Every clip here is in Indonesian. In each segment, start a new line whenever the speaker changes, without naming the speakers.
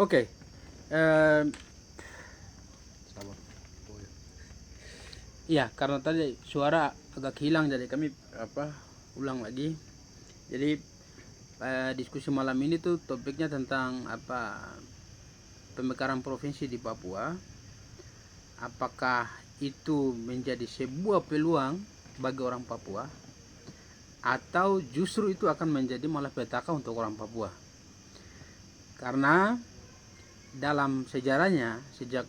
Oke, eh,
Sabar. Oh, ya.
iya karena tadi suara agak hilang jadi kami ulang lagi. Jadi diskusi malam ini tuh topiknya tentang pemekaran provinsi di Papua. Apakah itu menjadi sebuah peluang bagi orang Papua atau justru itu akan menjadi malah petaka untuk orang Papua? Karena dalam sejarahnya sejak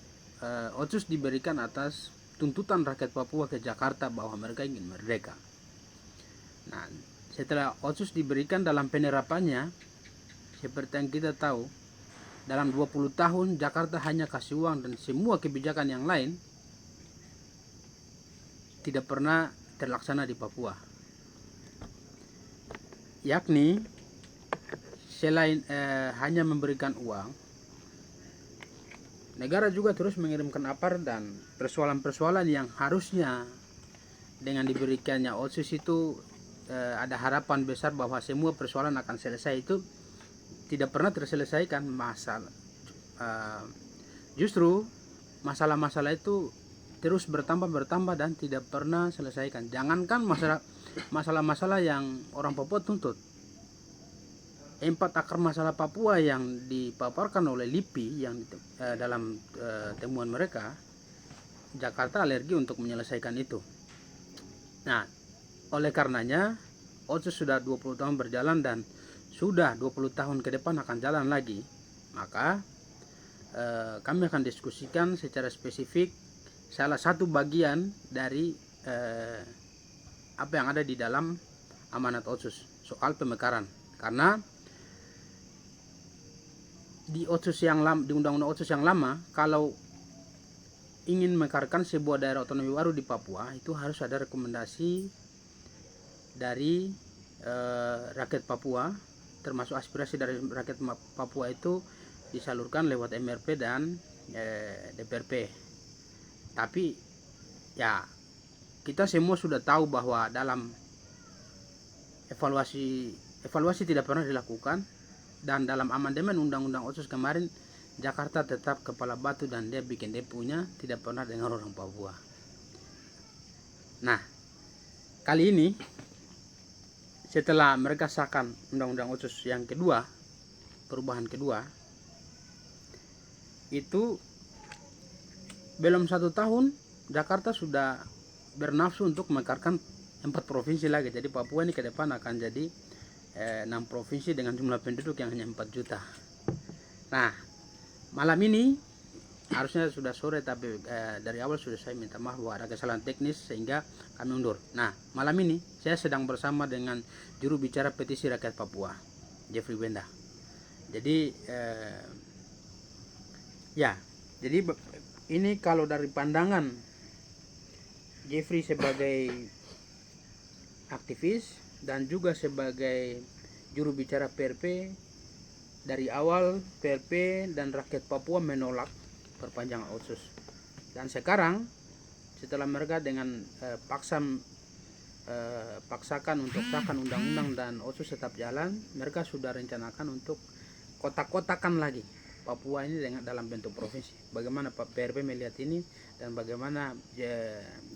Otsus diberikan atas tuntutan rakyat Papua ke Jakarta bahwa mereka ingin merdeka. Nah, setelah Otsus diberikan dalam penerapannya, seperti yang kita tahu, dalam 20 tahun Jakarta hanya kasih uang dan semua kebijakan yang lain tidak pernah terlaksana di Papua. Yakni selain hanya memberikan uang, negara juga terus mengirimkan aparat dan persoalan-persoalan yang harusnya dengan diberikannya Otsus itu ada harapan besar bahwa semua persoalan akan selesai, itu tidak pernah terselesaikan. Justru masalah-masalah itu terus bertambah dan tidak pernah selesaikan. Jangankan masalah-masalah yang orang Papua tuntut, 4 akar masalah Papua yang dipaparkan oleh LIPI yang dalam temuan mereka, Jakarta alergi untuk menyelesaikan itu. Nah, oleh karenanya Otsus sudah 20 tahun berjalan dan sudah 20 tahun ke depan akan jalan lagi. Maka kami akan diskusikan secara spesifik salah satu bagian dari apa yang ada di dalam amanat Otsus soal pemekaran. Karena di Undang-Undang Otsus yang lama, kalau ingin memekarkan sebuah daerah otonomi baru di Papua, itu harus ada rekomendasi dari rakyat Papua, termasuk aspirasi dari rakyat Papua itu disalurkan lewat MRP dan DPRP. Tapi ya kita semua sudah tahu bahwa dalam evaluasi tidak pernah dilakukan, dan dalam amandemen Undang-Undang Otsus kemarin Jakarta tetap kepala batu dan dia bikin deponya, tidak pernah dengar orang Papua. Nah, kali ini setelah mereka sahkan Undang-Undang Otsus yang kedua, perubahan kedua, itu belum 1 tahun Jakarta sudah bernafsu untuk memekarkan 4 provinsi lagi. Jadi Papua ini ke depan akan jadi 6 provinsi dengan jumlah penduduk yang hanya 4 juta. Nah, malam ini harusnya sudah sore, tapi dari awal sudah saya minta maaf bahwa ada kesalahan teknis sehingga kami undur. Nah, malam ini saya sedang bersama dengan juru bicara petisi rakyat Papua, Jeffrey Wenda. Jadi jadi ini kalau dari pandangan Jeffrey sebagai aktivis dan juga sebagai juru bicara PRP, dari awal PRP dan rakyat Papua menolak perpanjangan Otsus. Dan sekarang setelah mereka dengan paksakan untuk sahkan undang-undang dan Otsus tetap jalan, mereka sudah rencanakan untuk kotak-kotakan lagi Papua ini dengan dalam bentuk provinsi. Bagaimana Pak PRP melihat ini dan bagaimana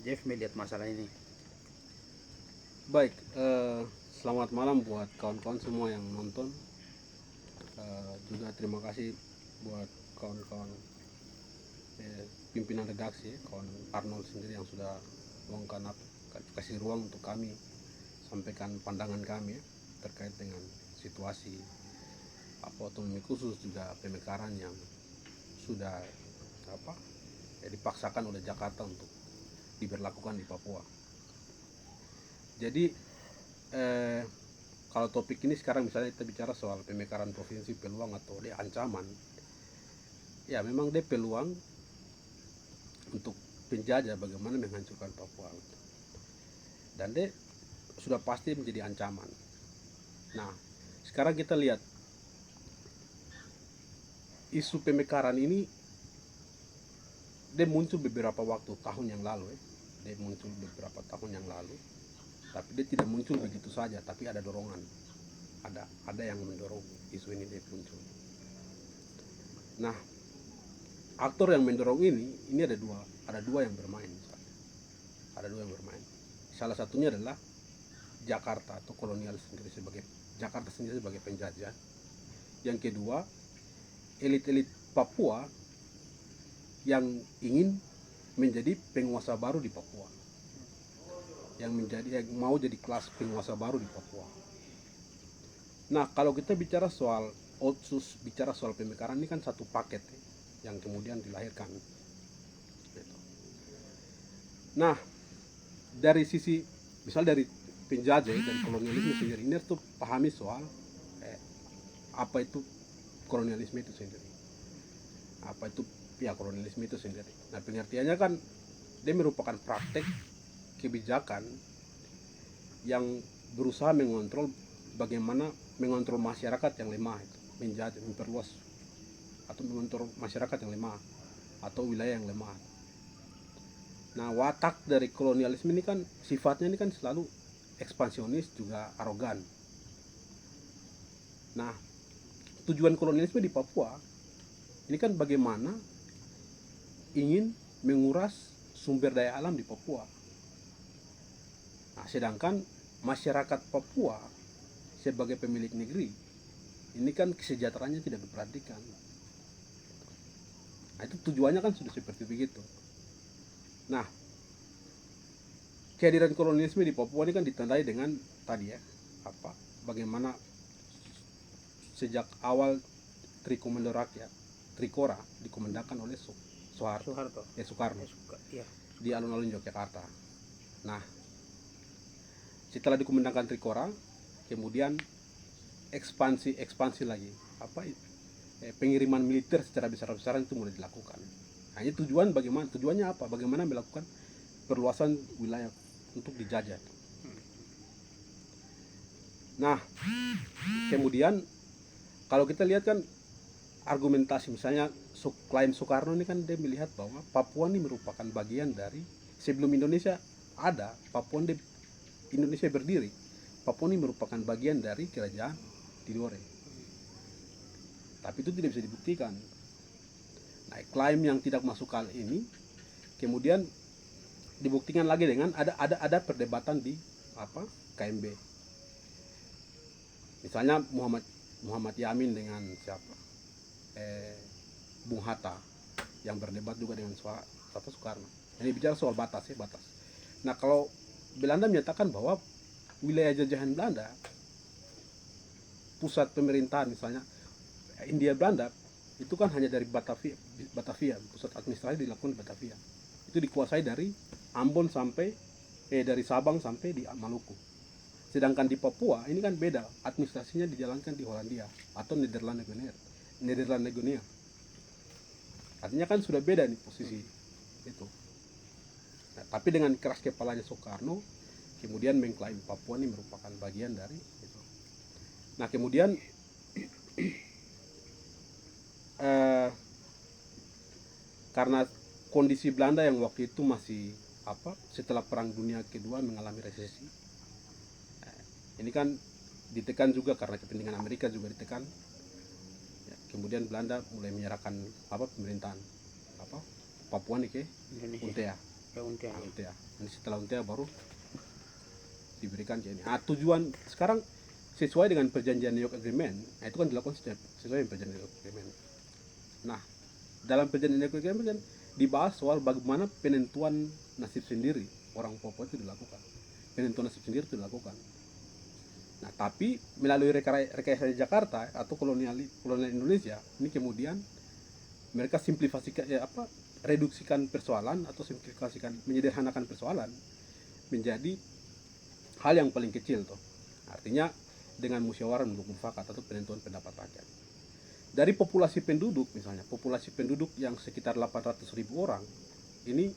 Jeff melihat masalah ini?
Baik, selamat malam buat kawan-kawan semua yang nonton. Juga terima kasih buat kawan-kawan pimpinan redaksi, kawan Arnold sendiri yang sudah kasih ruang untuk kami sampaikan pandangan kami terkait dengan situasi otonomi khusus juga pemekaran yang sudah dipaksakan oleh Jakarta untuk diberlakukan di Papua. Jadi kalau topik ini sekarang misalnya kita bicara soal pemekaran provinsi peluang atau ancaman, ya memang dia peluang untuk penjajah bagaimana menghancurkan Papua, dan dia sudah pasti menjadi ancaman. Nah, sekarang kita lihat isu pemekaran ini dia muncul beberapa tahun yang lalu, tapi dia tidak muncul begitu saja, tapi ada dorongan, ada yang mendorong isu ini dia muncul. Nah, aktor yang mendorong ini ada dua yang bermain misalnya. Ada dua yang bermain. Salah satunya adalah Jakarta atau kolonial sendiri sebagai penjajah. Yang kedua, elit-elit Papua yang ingin menjadi penguasa baru di Papua. Yang mau jadi kelas penguasa baru di Papua. Nah, kalau kita bicara soal Otsus, bicara soal pemekaran, ini kan satu paket yang kemudian dilahirkan. Nah, dari sisi misal dari penjajah, dari kolonialisme sendiri, ini harus pahami soal apa itu kolonialisme itu sendiri. Apa itu kolonialisme itu sendiri. Nah, pengertiannya kan dia merupakan praktek kebijakan yang berusaha mengontrol masyarakat yang lemah itu, memperluas atau mengontrol masyarakat yang lemah atau wilayah yang lemah. Nah, watak dari kolonialisme ini kan sifatnya ini kan selalu ekspansionis juga arogan. Nah, tujuan kolonialisme di Papua ini kan bagaimana ingin menguras sumber daya alam di Papua. Nah, sedangkan masyarakat Papua sebagai pemilik negeri ini kan kesejahteraannya tidak diperhatikan. Nah, itu tujuannya kan sudah seperti begitu. Nah, kehadiran kolonialisme di Papua ini kan ditandai dengan tadi bagaimana sejak awal Trikomando Rakyat, Trikora, dikomandakan oleh Soekarno di alun-alun Yogyakarta. Nah, setelah dikomandangkan Trikora, kemudian ekspansi lagi, pengiriman militer secara besar-besaran itu mulai dilakukan. Hanya tujuannya apa? Bagaimana melakukan perluasan wilayah untuk dijajah. Nah, kemudian kalau kita lihat kan argumentasi misalnya klaim Soekarno ini kan dia melihat bahwa Papua ini merupakan bagian dari sebelum Indonesia ada, Indonesia berdiri, Papua ini merupakan bagian dari kerajaan Tidore. Tapi itu tidak bisa dibuktikan. Nah, klaim yang tidak masuk akal ini kemudian dibuktikan lagi dengan ada perdebatan di KMB. Misalnya Muhammad Yamin dengan Bung Hatta yang berdebat juga dengan Soekarno. Ini bicara soal batas. Nah, kalau Belanda menyatakan bahwa wilayah jajahan Belanda, pusat pemerintahan misalnya Hindia Belanda itu kan hanya dari Batavia, pusat administrasi dilakukan di Batavia. Itu dikuasai dari Ambon dari Sabang sampai di Maluku. Sedangkan di Papua ini kan beda, administrasinya dijalankan di Hollandia atau Nederland Negonia. Artinya kan sudah beda nih posisi itu. Nah, tapi dengan keras kepalanya Soekarno kemudian mengklaim Papua ini merupakan bagian dari itu. Nah, kemudian karena kondisi Belanda yang waktu itu masih setelah Perang Dunia Kedua mengalami resesi, ini kan ditekan juga karena kepentingan Amerika juga ditekan. Kemudian Belanda mulai menyerahkan pemerintahan Papua nih ke Untea. Ini setelah Untea baru diberikan ke ini. Tujuan sekarang sesuai dengan perjanjian New York Agreement, itu kan dilakukan sesuai dengan perjanjian New York Agreement. Nah, dalam perjanjian New York Agreement kan dibahas soal bagaimana penentuan nasib sendiri orang Papua itu dilakukan. Nah, tapi melalui rekayasa Jakarta atau kolonial Indonesia ini kemudian mereka reduksikan persoalan atau menyederhanakan persoalan menjadi hal yang paling kecil tuh. Artinya dengan musyawarah mufakat atau penentuan pendapat rakyat. Dari populasi penduduk misalnya, populasi penduduk yang sekitar 800.000 orang ini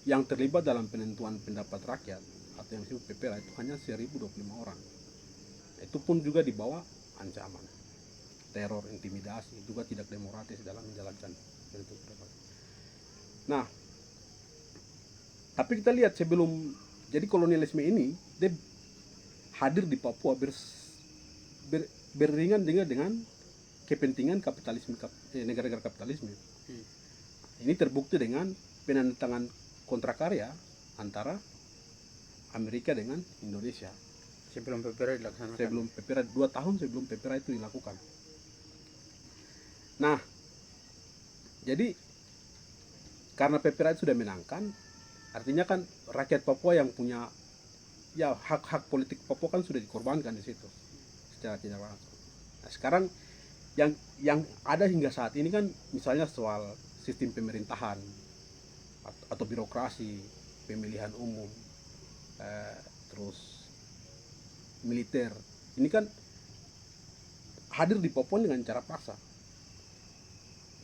yang terlibat dalam penentuan pendapat rakyat atau yang disebut PPRA itu hanya 1.025 orang. Itu pun juga di bawah ancaman teror, intimidasi, juga tidak demokratis dalam menjalankan penentuan pendapat. Nah, tapi kita lihat jadi kolonialisme ini dia hadir di Papua beriringan dengan kepentingan kapitalisme negara-negara kapitalisme.
Hmm.
Ini terbukti dengan penandatangan kontrak karya antara Amerika dengan Indonesia
Sebelum PPRA dilaksanakan.
sebelum PPRA 2 tahun sebelum PPRA itu dilakukan. Nah, jadi karena PPRA itu sudah menangkan, artinya kan rakyat Papua yang punya ya hak-hak politik Papua kan sudah dikorbankan di situ secara tidak langsung. Nah, sekarang yang ada hingga saat ini kan misalnya soal sistem pemerintahan atau birokrasi, pemilihan umum, terus militer, ini kan hadir di Papua dengan cara paksa.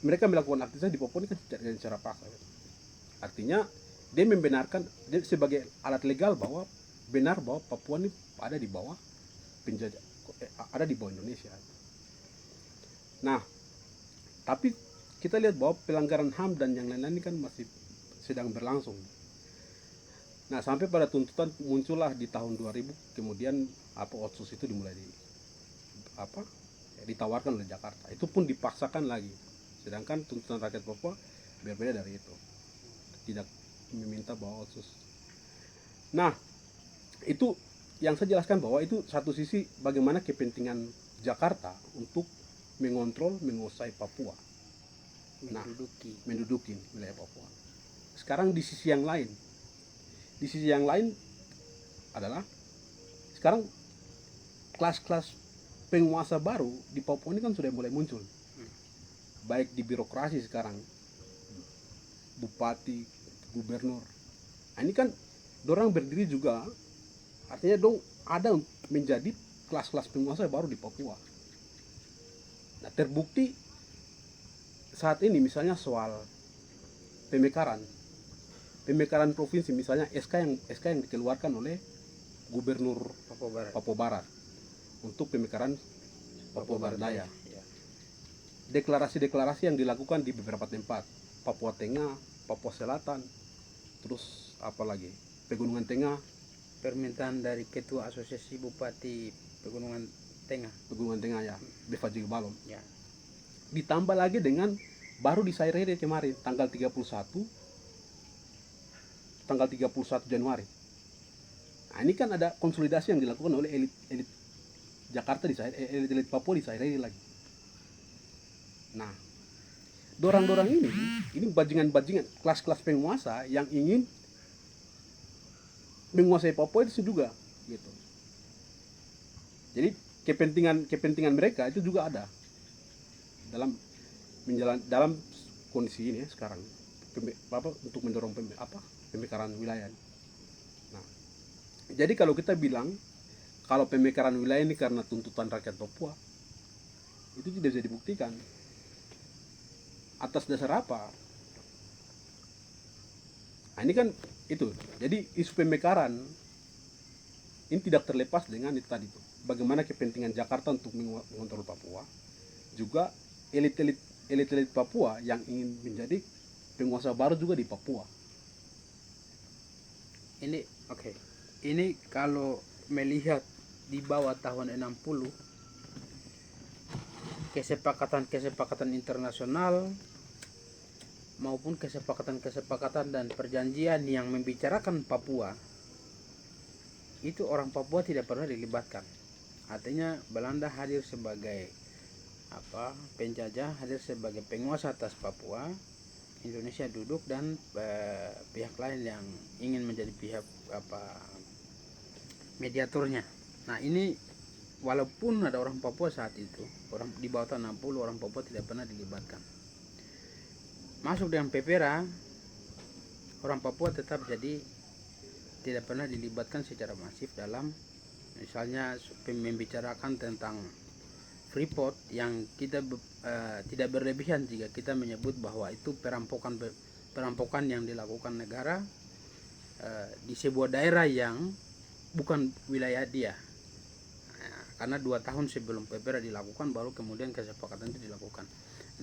Mereka melakukan aktivitas di Papua ini kan dengan cara paksa. Artinya dia membenarkan dia sebagai alat legal bahwa benar bahwa Papua ini ada di bawah penjajah, ada di bawah Indonesia. Nah, tapi kita lihat bahwa pelanggaran HAM dan yang lain-lain ini kan masih sedang berlangsung. Nah, sampai pada tuntutan muncullah di tahun 2000, kemudian Otsus itu dimulai ditawarkan oleh Jakarta. Itu pun dipaksakan lagi. Sedangkan tuntutan rakyat Papua berbeda dari itu. Tidak meminta bahwa Otsus. Nah, itu yang saya jelaskan bahwa itu satu sisi bagaimana kepentingan Jakarta untuk menguasai Papua. Nah, menduduki wilayah Papua. Sekarang di sisi yang lain adalah sekarang kelas-kelas penguasa baru di Papua ini kan sudah mulai muncul. Baik di birokrasi sekarang, bupati, gubernur. Nah, ini kan dorang berdiri juga, artinya dong ada menjadi kelas-kelas penguasa baru di Papua. Nah, terbukti saat ini misalnya soal pemekaran provinsi, misalnya SK yang dikeluarkan oleh Gubernur Papua Barat untuk pemekaran Papua Barat Daya. Deklarasi-deklarasi yang dilakukan di beberapa tempat, Papua Tengah, Papua Selatan, terus apa lagi, Pegunungan Tengah.
Permintaan dari Ketua Asosiasi Bupati Pegunungan Tengah
ya, Beva Balom.
Ya.
Ditambah lagi dengan baru di Sairere kemarin tanggal 31 Januari. Nah, ini kan ada konsolidasi yang dilakukan oleh elit Jakarta di Sairere, elit Papua di Sairere lagi. Nah, dorang-dorang ini bajingan-bajingan, kelas-kelas penguasa yang ingin menguasai Papua itu juga gitu. Jadi kepentingan mereka itu juga ada dalam kondisi ini ya, sekarang untuk mendorong pemekaran wilayah. Nah, jadi kalau kita bilang kalau pemekaran wilayah ini karena tuntutan rakyat Papua, itu tidak bisa dibuktikan. Atas dasar apa? Nah, ini kan itu. Jadi isu pemekaran ini tidak terlepas dengan itu tadi tuh. Bagaimana kepentingan Jakarta untuk mengontrol Papua, juga elit-elit Papua yang ingin menjadi penguasa baru juga di Papua.
Ini kalau melihat di bawah tahun 60, kesepakatan internasional maupun kesepakatan dan perjanjian yang membicarakan Papua, itu orang Papua tidak pernah dilibatkan. Artinya Belanda hadir sebagai penjajah, hadir sebagai penguasa atas Papua, Indonesia duduk dan pihak lain yang ingin menjadi pihak mediatornya. Nah, ini walaupun ada orang Papua saat itu, orang di bawah tahun 60, orang Papua tidak pernah dilibatkan. Masuk dengan PPRA, orang Papua tetap jadi tidak pernah dilibatkan secara masif dalam misalnya membicarakan tentang Freeport, yang kita tidak berlebihan jika kita menyebut bahwa itu perampokan yang dilakukan negara di sebuah daerah yang bukan wilayah dia. Karena 2 tahun sebelum PPRA dilakukan baru kemudian kesepakatan itu dilakukan.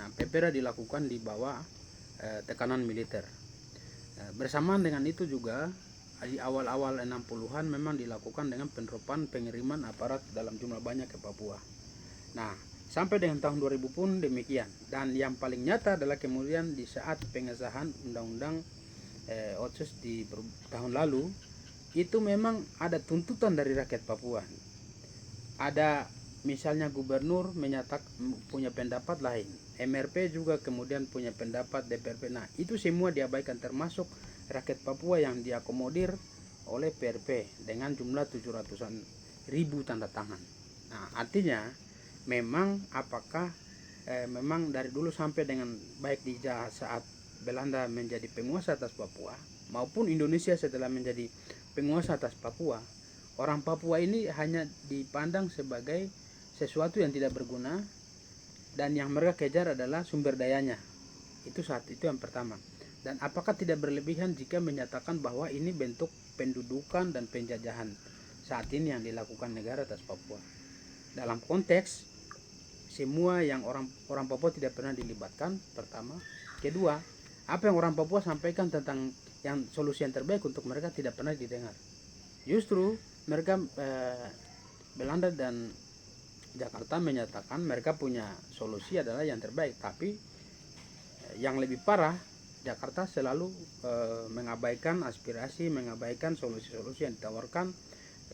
Nah, PPRA dilakukan di bawah tekanan militer. Bersamaan dengan itu juga di awal-awal 60-an memang dilakukan dengan penerapan pengiriman aparat dalam jumlah banyak ke Papua. Nah, Sampai dengan tahun 2000 pun demikian. Dan yang paling nyata adalah kemudian di saat pengesahan undang-undang Otsus di tahun lalu, itu memang ada tuntutan dari rakyat Papua. Ada misalnya gubernur punya pendapat lain, MRP juga kemudian punya pendapat, DPRP. Nah, itu semua diabaikan, termasuk rakyat Papua yang diakomodir oleh PRP dengan jumlah 700-an ribu tanda tangan. Nah, artinya memang apakah memang dari dulu sampai dengan baik di saat Belanda menjadi penguasa atas Papua maupun Indonesia setelah menjadi penguasa atas Papua, orang Papua ini hanya dipandang sebagai sesuatu yang tidak berguna, dan yang mereka kejar adalah sumber dayanya. Itu yang pertama. Dan apakah tidak berlebihan jika menyatakan bahwa ini bentuk pendudukan dan penjajahan saat ini yang dilakukan negara atas Papua? Dalam konteks semua yang orang Papua tidak pernah dilibatkan, pertama. Kedua, apa yang orang Papua sampaikan tentang yang solusi yang terbaik untuk mereka tidak pernah didengar. Justru mereka Belanda dan Jakarta menyatakan mereka punya solusi adalah yang terbaik, tapi yang lebih parah, Jakarta selalu mengabaikan aspirasi, mengabaikan solusi-solusi yang ditawarkan,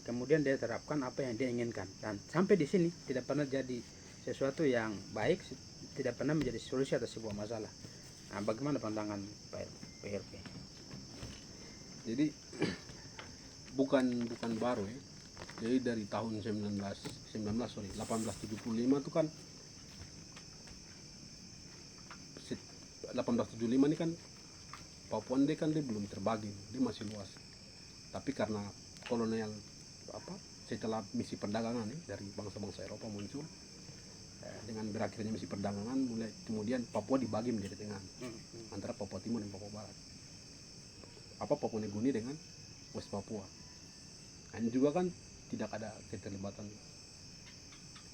kemudian dia terapkan apa yang dia inginkan. Dan sampai di sini tidak pernah jadi sesuatu yang baik, tidak pernah menjadi solusi atas sebuah masalah. Nah, bagaimana pandangan PRP?
Jadi bukan baru ya. Jadi dari tahun 1875 itu kan 1875 ini kan Papua dia kan dia belum terbagi, dia masih luas. Tapi karena kolonial setelah misi perdagangan dari bangsa-bangsa Eropa muncul, dengan berakhirnya misi perdagangan mulai kemudian Papua dibagi menjadi tengah antara Papua Timur dan Papua Barat. Papua Nugini dengan West Papua. Dan juga kan tidak ada keterlibatan.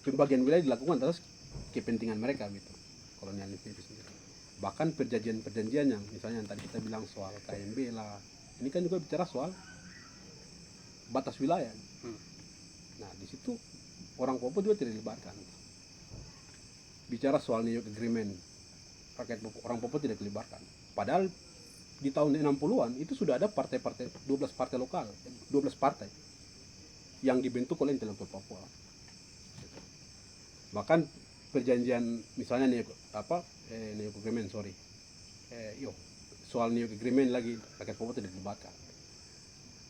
Pembagian wilayah dilakukan atas kepentingan mereka gitu, kolonialisme itu sendiri. Bahkan perjanjian-perjanjian yang misalnya yang tadi kita bilang soal KMB lah, ini kan juga bicara soal batas wilayah. Nah, di situ orang Papua juga tidak dilibatkan. Bicara soal New York Agreement, orang Papua tidak dilibatkan. Padahal di tahun 60-an itu sudah ada partai-partai, 12 partai lokal, 12 partai yang dibentuk oleh intelektual Papua. Bahkan perjanjian misalnya New York Agreement, soal New York Agreement lagi rakyat Papua tidak dilibatkan.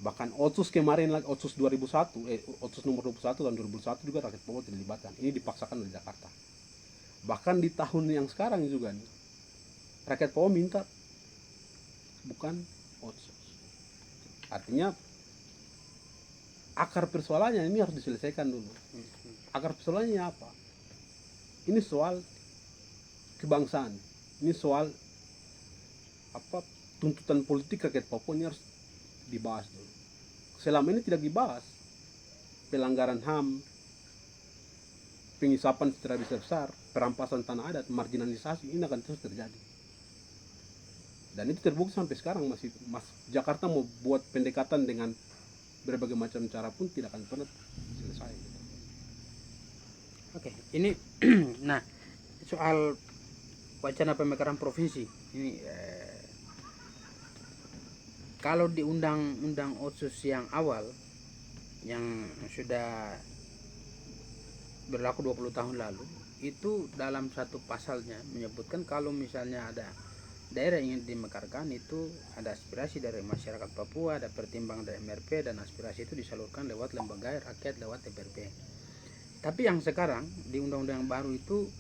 Bahkan Otsus kemarin lagi, Otsus 2001, Otsus nomor 21 tahun 2001 juga rakyat Papua tidak dilibatkan. Ini dipaksakan oleh Jakarta. Bahkan di tahun yang sekarang juga nih, rakyat Papua minta bukan Otsus. Artinya akar persoalannya ini harus diselesaikan dulu. Akar persoalannya apa? Ini soal kebangsaan. Ini soal tuntutan politik rakyat Papua ini harus dibahas dulu. Selama ini tidak dibahas. Pelanggaran HAM, pengisapan secara besar-besar, perampasan tanah adat, marginalisasi, ini akan terus terjadi. Dan itu terbukti sampai sekarang masih Jakarta mau buat pendekatan dengan berbagai macam cara pun tidak akan pernah selesai.
Oke, ini nah soal wacana pemekaran provinsi ini kalau di undang-undang Otsus yang awal yang sudah berlaku 20 tahun lalu, itu dalam satu pasalnya menyebutkan kalau misalnya ada daerah yang ingin dimekarkan, itu ada aspirasi dari masyarakat Papua, ada pertimbangan dari MRP, dan aspirasi itu disalurkan lewat lembaga rakyat, lewat DPRP. Tapi yang sekarang di undang-undang yang baru itu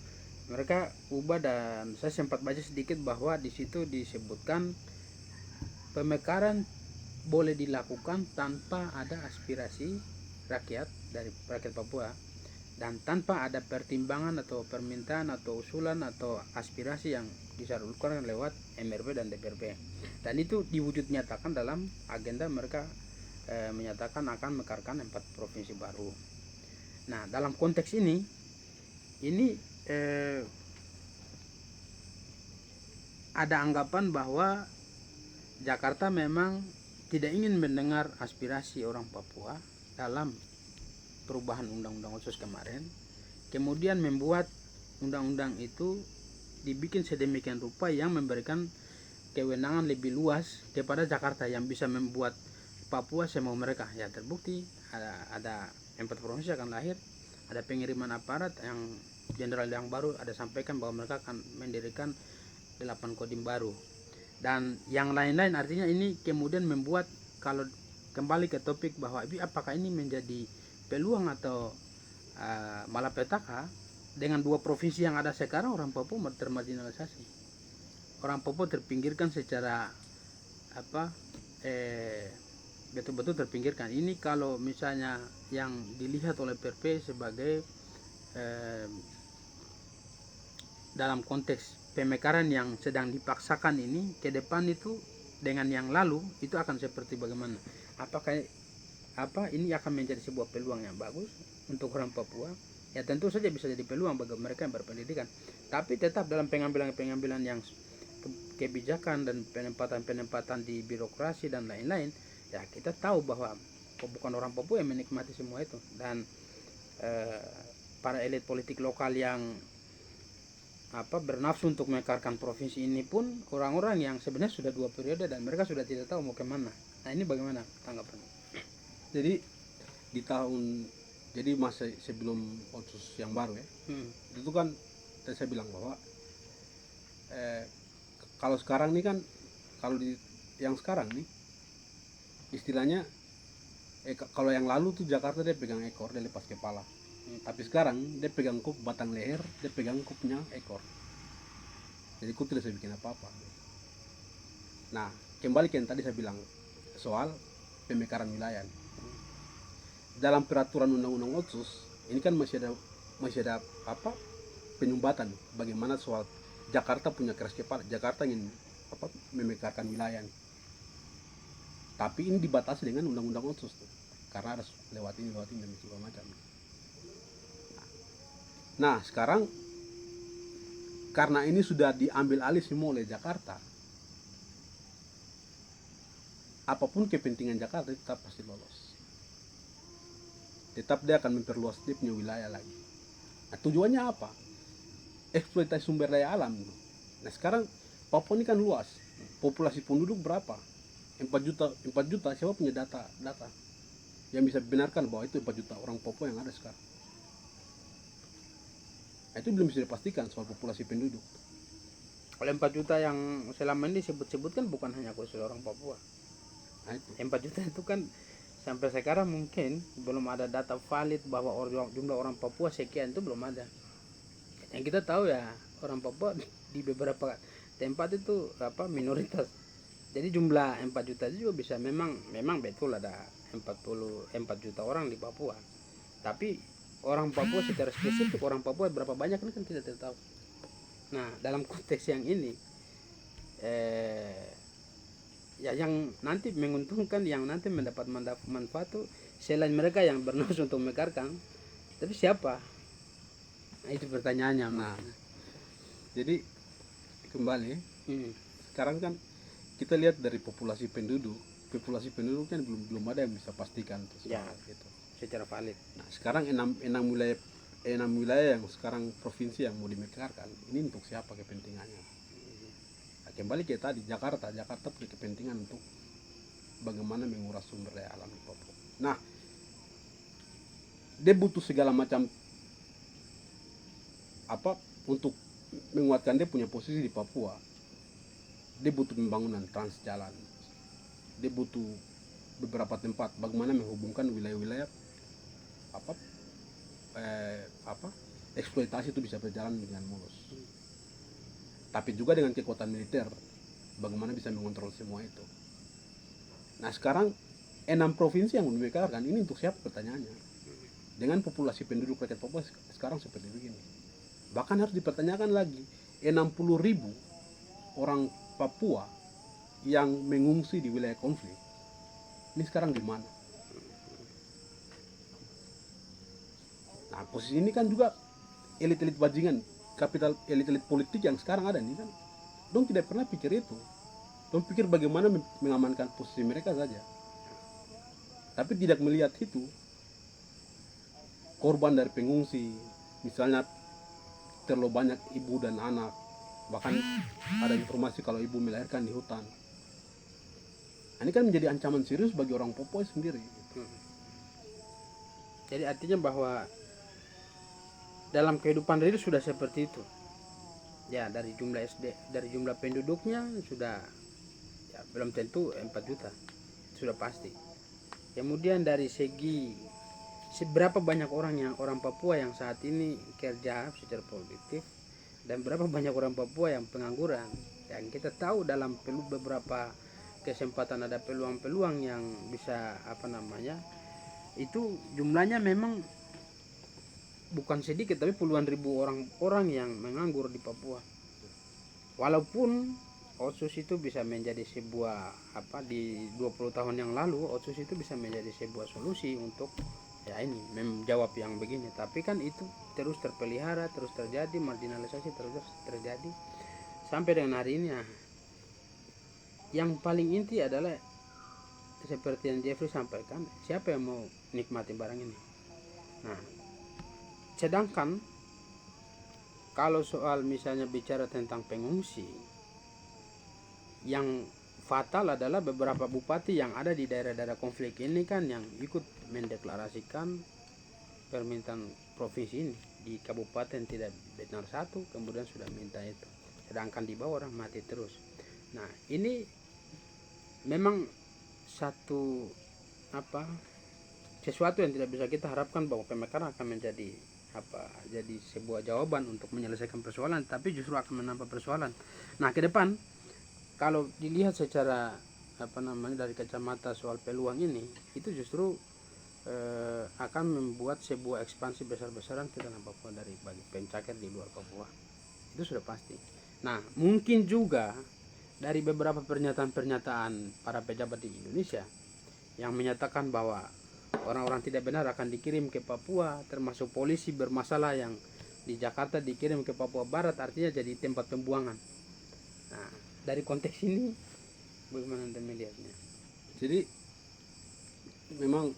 mereka ubah, dan saya sempat baca sedikit bahwa di situ disebutkan pemekaran boleh dilakukan tanpa ada aspirasi rakyat dari rakyat Papua, dan tanpa ada pertimbangan atau permintaan atau usulan atau aspirasi yang disalurkan lewat MRP dan DPRP. Dan itu diwujud nyatakan dalam agenda mereka menyatakan akan mekarkan 4 provinsi baru. Nah, dalam konteks ini ada anggapan bahwa Jakarta memang tidak ingin mendengar aspirasi orang Papua dalam perubahan undang-undang Otsus kemarin, kemudian membuat undang-undang itu dibikin sedemikian rupa yang memberikan kewenangan lebih luas kepada Jakarta yang bisa membuat Papua semau mereka. Ya terbukti ada 4 provinsi akan lahir, ada pengiriman aparat yang jenderal yang baru ada sampaikan bahwa mereka akan mendirikan 8 kodim baru dan yang lain-lain. Artinya ini kemudian membuat, kalau kembali ke topik bahwa apakah ini menjadi peluang atau malapetaka, dengan 2 provinsi yang ada sekarang orang Papua termarginalisasi, orang Papua terpinggirkan secara betul-betul terpinggirkan. Ini kalau misalnya yang dilihat oleh PRP sebagai dalam konteks pemekaran yang sedang dipaksakan ini, ke depan itu dengan yang lalu itu akan seperti bagaimana? Apakah ini akan menjadi sebuah peluang yang bagus untuk orang Papua? Ya tentu saja bisa jadi peluang bagi mereka yang berpendidikan, tapi tetap dalam pengambilan yang kebijakan dan penempatan di birokrasi dan lain-lain, ya kita tahu bahwa bukan orang Papua yang menikmati semua itu. Dan para elit politik lokal yang bernafsu untuk mekarkan provinsi ini pun orang-orang yang sebenarnya sudah 2 periode dan mereka sudah tidak tahu mau kemana. Nah ini bagaimana tanggapannya?
Jadi di masa sebelum Otsus yang baru ya, itu kan tadi saya bilang bahwa kalau sekarang nih kan, kalau di yang sekarang nih istilahnya kalau yang lalu tuh Jakarta dia pegang ekor, dia lepas kepala. Tapi sekarang dia pegang kup batang leher, dia pegang kupnya ekor. Jadi kup tidak bisa bikin apa-apa. Nah, kembali ke yang tadi saya bilang soal pemekaran wilayah. Dalam peraturan undang-undang Otsus ini kan masih ada penyumbatan bagaimana soal Jakarta punya keras kepala, Jakarta ingin memekarkan wilayah. Tapi ini dibatasi dengan undang-undang Otsus tuh, karena harus lewat ini dan segala macam. Nah sekarang karena ini sudah diambil alih semua oleh Jakarta, apapun kepentingan Jakarta tetap pasti lolos. Tetap dia akan memperluas dia punya wilayah lagi. Nah tujuannya apa? Eksploitasi sumber daya alam. Nah sekarang Papua ini kan luas, populasi penduduk berapa? 4 juta, siapa punya data yang bisa benarkan bahwa itu 4 juta orang Papua yang ada sekarang? Nah, itu belum bisa dipastikan soal populasi penduduk.
Oleh 4 juta yang selama ini disebut-sebutkan bukan hanya khusus orang Papua.
Nah, itu
4 juta itu kan sampai sekarang mungkin belum ada data valid bahwa jumlah orang Papua sekian, itu belum ada. Yang kita tahu ya orang Papua di beberapa tempat itu minoritas. Jadi jumlah 4 juta itu juga bisa memang betul ada 4 juta orang di Papua. Tapi orang Papua secara spesifik orang Papua berapa banyak ini kan kita tidak tahu. Nah, dalam konteks yang ini ya yang nanti menguntungkan, yang nanti mendapat manfaat itu selain mereka yang bernafsu untuk mekarkan, tapi siapa? Nah, itu pertanyaannya.
Nah, jadi kembali sekarang kan kita lihat dari populasi penduduk kan belum ada yang bisa pastikan
ya,
gitu
secara valid.
Nah sekarang 6 wilayah yang sekarang provinsi yang mau dimekarkan ini untuk siapa kepentingannya? Nah, kembali ke tadi Jakarta punya kepentingan untuk bagaimana menguras sumber daya alam di Papua. Nah dia butuh segala macam untuk menguatkan dia punya posisi di Papua. Dia butuh pembangunan trans jalan, dia butuh beberapa tempat bagaimana menghubungkan wilayah-wilayah eksploitasi itu bisa berjalan dengan mulus. Tapi juga dengan kekuatan militer bagaimana bisa mengontrol semua itu. Nah sekarang 6 provinsi yang dimekarkan ini untuk siapa pertanyaannya? Dengan populasi penduduk rakyat Papua sekarang seperti begini, bahkan harus dipertanyakan lagi 60.000 orang Papua yang mengungsi di wilayah konflik ini sekarang di mana? Nah posisi ini kan juga elit-elit bajingan, kapital elit-elit politik yang sekarang ada nih kan, dong tidak pernah pikir itu. Dong pikir bagaimana mengamankan posisi mereka saja, tapi tidak melihat itu korban dari pengungsi, misalnya terlalu banyak ibu dan anak, bahkan ada informasi kalau ibu melahirkan di hutan. Nah, ini kan menjadi ancaman serius bagi orang Papua sendiri gitu.
Jadi artinya bahwa dalam kehidupan real sudah seperti itu. Ya, dari jumlah dari jumlah penduduknya sudah ya, belum tentu 4 juta. Sudah pasti. Kemudian dari segi seberapa banyak orang Papua yang saat ini kerja secara produktif dan berapa banyak orang Papua yang pengangguran. Yang kita tahu dalam beberapa kesempatan ada peluang-peluang yang bisa itu jumlahnya memang bukan sedikit, tapi puluhan ribu orang yang menganggur di Papua. Walaupun Otsus itu bisa menjadi sebuah di 20 tahun yang lalu Otsus itu bisa menjadi sebuah solusi untuk ya ini menjawab yang begini, tapi kan itu terus terpelihara, terus terjadi marginalisasi, terus terjadi sampai dengan hari ini. Yang paling inti adalah seperti yang Jeffrey sampaikan, siapa yang mau nikmati barang ini. Nah, sedangkan kalau soal misalnya bicara tentang pengungsi, yang fatal adalah beberapa bupati yang ada di daerah-daerah konflik ini kan yang ikut mendeklarasikan permintaan provinsi ini di kabupaten tidak benar satu, kemudian sudah minta itu, sedangkan di bawah orang mati terus. Nah, ini memang satu sesuatu yang tidak bisa kita harapkan bahwa pemekaran akan menjadi jadi sebuah jawaban untuk menyelesaikan persoalan, tapi justru akan menambah persoalan. Nah, ke depan kalau dilihat secara dari kacamata soal peluang ini, itu justru akan membuat sebuah ekspansi besar-besaran ke dalam Papua dari bagi pencakar di luar Papua. Itu sudah pasti. Nah, mungkin juga dari beberapa pernyataan para pejabat di Indonesia yang menyatakan bahwa orang-orang tidak benar akan dikirim ke Papua, termasuk polisi bermasalah yang di Jakarta dikirim ke Papua Barat, artinya jadi tempat pembuangan. Nah, dari konteks ini bagaimana Anda melihatnya?
Jadi memang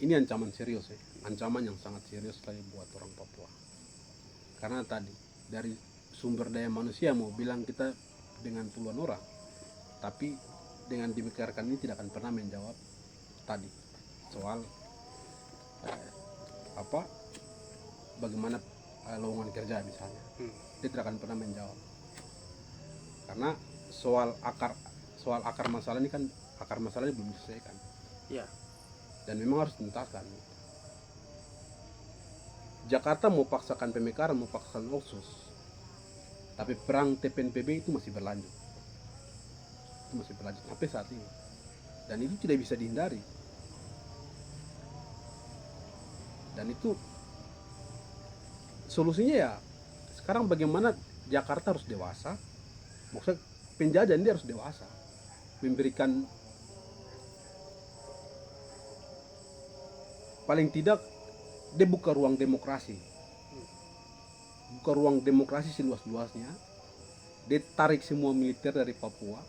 ini ancaman serius ya, ancaman yang sangat serius sekali buat orang Papua. Karena tadi dari sumber daya manusia mau bilang kita dengan puluhan orang, tapi dengan demikian ini tidak akan pernah menjawab tadi soal bagaimana lowongan kerja misalnya. Dia tidak akan pernah menjawab, karena soal akar masalah ini kan akar masalahnya belum diselesaikan
Ya.
dan memang harus dituntaskan. Jakarta mau paksakan pemekaran, mau paksakan Otsus, tapi perang TPNPB itu masih berlanjut, sampai saat ini, dan itu tidak bisa dihindari. Dan itu solusinya ya sekarang bagaimana Jakarta harus dewasa, maksudnya penjajah ini harus dewasa, memberikan paling tidak dia buka ruang demokrasi, seluas-luasnya. Dia tarik semua militer dari Papua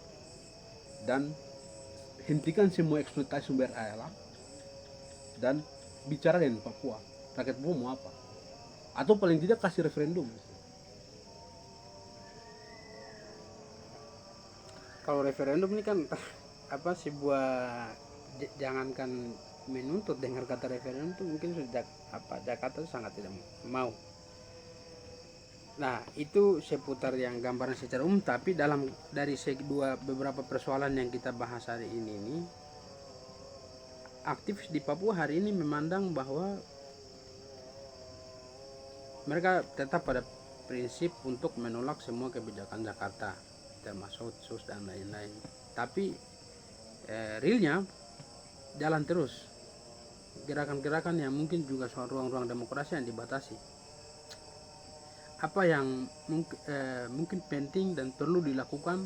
dan hentikan semua eksploitasi sumber alam dan bicara dengan Papua, rakyat Papua mau apa, atau paling tidak kasih referendum.
Kalau referendum ini kan sebuah jangankan menuntut, dengar kata referendum itu mungkin sudah Jakarta sangat tidak mau. Nah, itu seputar yang gambaran secara umum, tapi dari segi beberapa persoalan yang kita bahas hari ini aktivis di Papua hari ini memandang bahwa mereka tetap pada prinsip untuk menolak semua kebijakan Jakarta, termasuk Otsus dan lain-lain. Tapi realnya jalan terus gerakan-gerakan yang mungkin juga soal ruang-ruang demokrasi yang dibatasi. Apa yang mungkin penting dan perlu dilakukan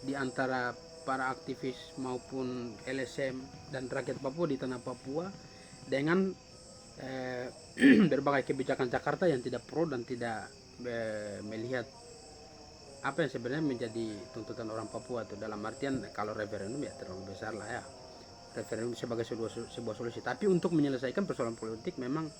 di antara para aktivis maupun LSM dan rakyat Papua di tanah Papua dengan berbagai kebijakan Jakarta yang tidak pro dan tidak melihat apa yang sebenarnya menjadi tuntutan orang Papua itu, dalam artian kalau referendum ya terlalu besar lah ya, referendum sebagai sebuah solusi. Tapi untuk menyelesaikan persoalan politik memang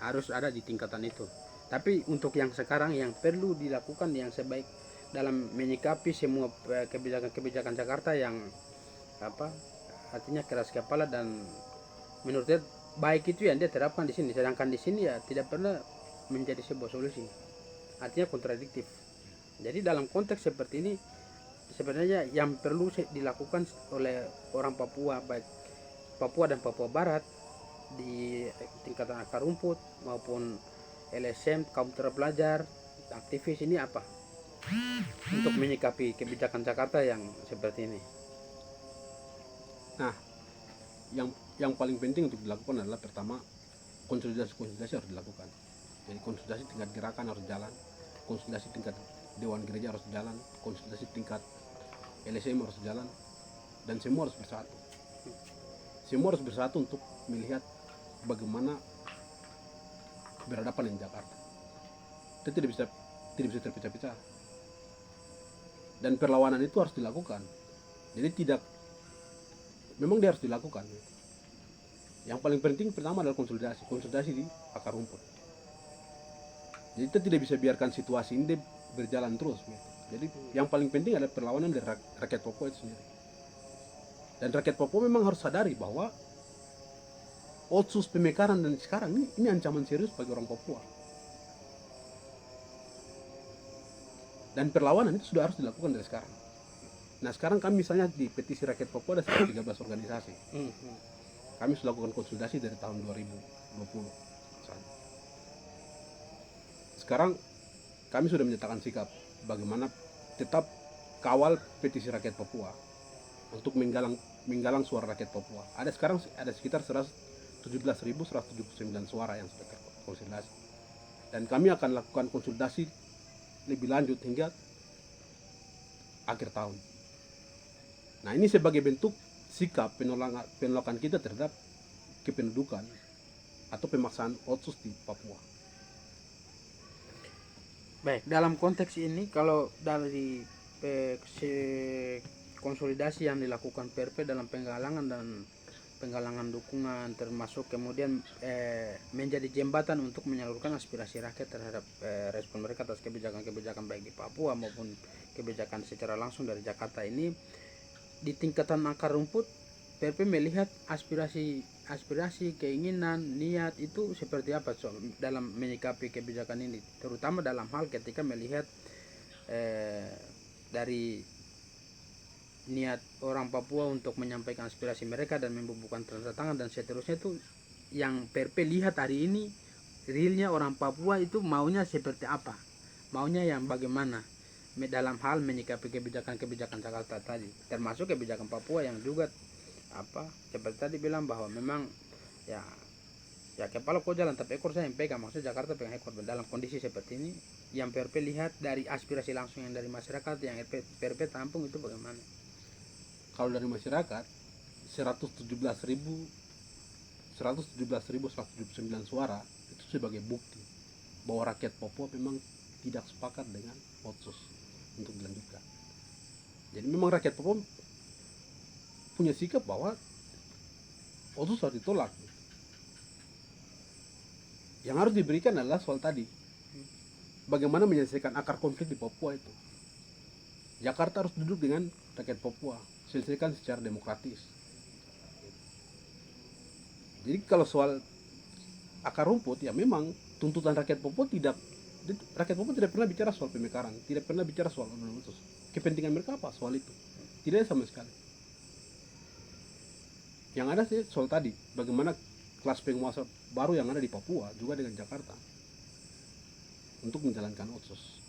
harus ada di tingkatan itu. Tapi untuk yang sekarang yang perlu dilakukan yang sebaik dalam menyikapi semua kebijakan-kebijakan Jakarta yang apa artinya keras kepala dan menurut dia baik itu yang dia terapkan di sini, sedangkan di sini ya tidak pernah menjadi sebuah solusi, artinya kontradiktif. Jadi dalam konteks seperti ini sebenarnya yang perlu dilakukan oleh orang Papua, baik Papua dan Papua Barat di tingkatan akar rumput maupun LSM, kaum terpelajar, aktivis ini apa untuk menyikapi kebijakan Jakarta yang seperti ini.
Nah, yang paling penting untuk dilakukan adalah pertama konsolidasi harus dilakukan. Jadi konsolidasi tingkat gerakan harus jalan, konsolidasi tingkat dewan gereja harus jalan, konsolidasi tingkat LSM harus jalan, dan semua harus bersatu. Semua harus bersatu untuk melihat bagaimana berhadapan dengan Jakarta. Itu tidak bisa terpecah-pecah. Dan perlawanan itu harus dilakukan. Jadi memang dia harus dilakukan. Yang paling penting pertama adalah konsolidasi di akar rumput. Jadi kita tidak bisa biarkan situasi ini berjalan terus. Jadi yang paling penting adalah perlawanan dari rakyat Papua itu sendiri. Dan rakyat Papua memang harus sadari bahwa Otsus, pemekaran dan sekarang ini ancaman serius bagi orang Papua. Dan perlawanan itu sudah harus dilakukan dari sekarang. Nah sekarang kami misalnya di petisi rakyat Papua ada sekitar 13 organisasi. Kami sudah lakukan konsultasi dari tahun 2020. Sekarang kami sudah menyatakan sikap bagaimana tetap kawal petisi rakyat Papua untuk menggalang suara rakyat Papua. Sekarang ada sekitar 17.179 suara yang sudah terkonsolidasi. Dan kami akan lakukan konsultasi lebih lanjut hingga akhir tahun. Nah ini sebagai bentuk sikap penolakan kita terhadap kependudukan atau pemaksaan otsus di Papua.
Baik, dalam konteks ini kalau dari konsolidasi yang dilakukan PRP dalam penggalangan dukungan termasuk kemudian menjadi jembatan untuk menyalurkan aspirasi rakyat terhadap respon mereka atas kebijakan-kebijakan baik di Papua maupun kebijakan secara langsung dari Jakarta ini. Di tingkatan akar rumput PRP melihat aspirasi, keinginan, niat itu seperti apa dalam menyikapi kebijakan ini, terutama dalam hal ketika melihat dari niat orang Papua untuk menyampaikan aspirasi mereka dan membubuhkan tanda tangan dan seterusnya itu yang PRP lihat hari ini realnya orang Papua itu maunya seperti apa, maunya yang bagaimana dalam hal menyikapi kebijakan-kebijakan Jakarta tadi, termasuk kebijakan Papua yang juga seperti tadi bilang bahwa memang ya kepala kok jalan tapi ekor saya yang pegang, maksudnya Jakarta pegang ekor. Dalam kondisi seperti ini yang PRP lihat dari aspirasi langsung yang dari masyarakat yang PRP tampung itu bagaimana?
Kalau dari masyarakat 117.179 suara itu sebagai bukti bahwa rakyat Papua memang tidak sepakat dengan otsus untuk dilanjutkan. Jadi memang rakyat Papua punya sikap bahwa otsus harus ditolak. Yang harus diberikan adalah soal tadi, bagaimana menyelesaikan akar konflik di Papua itu. Jakarta harus duduk dengan rakyat Papua, selesaikan secara demokratis. Jadi kalau soal akar rumput ya memang tuntutan rakyat Papua tidak pernah bicara soal pemekaran, tidak pernah bicara soal otsus. Kepentingan mereka apa soal itu? Tidak ada sama sekali. Yang ada sih soal tadi, bagaimana kelas penguasa baru yang ada di Papua juga dengan Jakarta untuk menjalankan otsus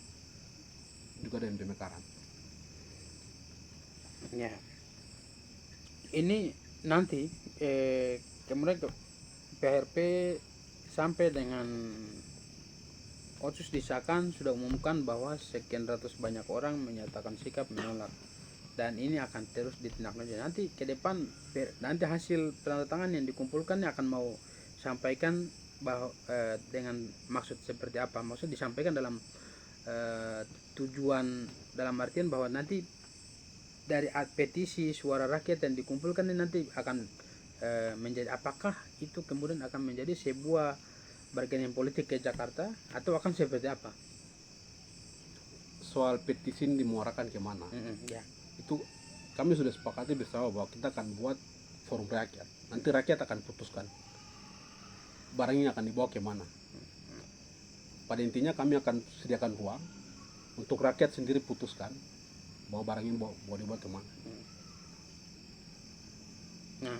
juga dengan pemekaran.
Ya, ini nanti kemudian PRP sampai dengan otsus disahkan sudah umumkan bahwa sekian ratus banyak orang menyatakan sikap menolak, dan ini akan terus ditindaklanjuti nanti ke depan. Nanti hasil penandatangan yang dikumpulkan akan mau sampaikan bahwa dengan maksud seperti apa, maksud disampaikan dalam tujuan, dalam artian bahwa nanti dari petisi suara rakyat yang dikumpulkan ini nanti akan menjadi, apakah itu kemudian akan menjadi sebuah bargaining politik ke Jakarta atau akan seperti apa?
Soal petisi ini dimuarakan kemana,
Ya.
itu kami sudah sepakati bersama bahwa kita akan buat forum rakyat. Nanti rakyat akan putuskan barangnya akan dibawa kemana. Pada intinya kami akan sediakan ruang untuk rakyat sendiri putuskan bahwa barang ini mau dibawa kemana.
Nah,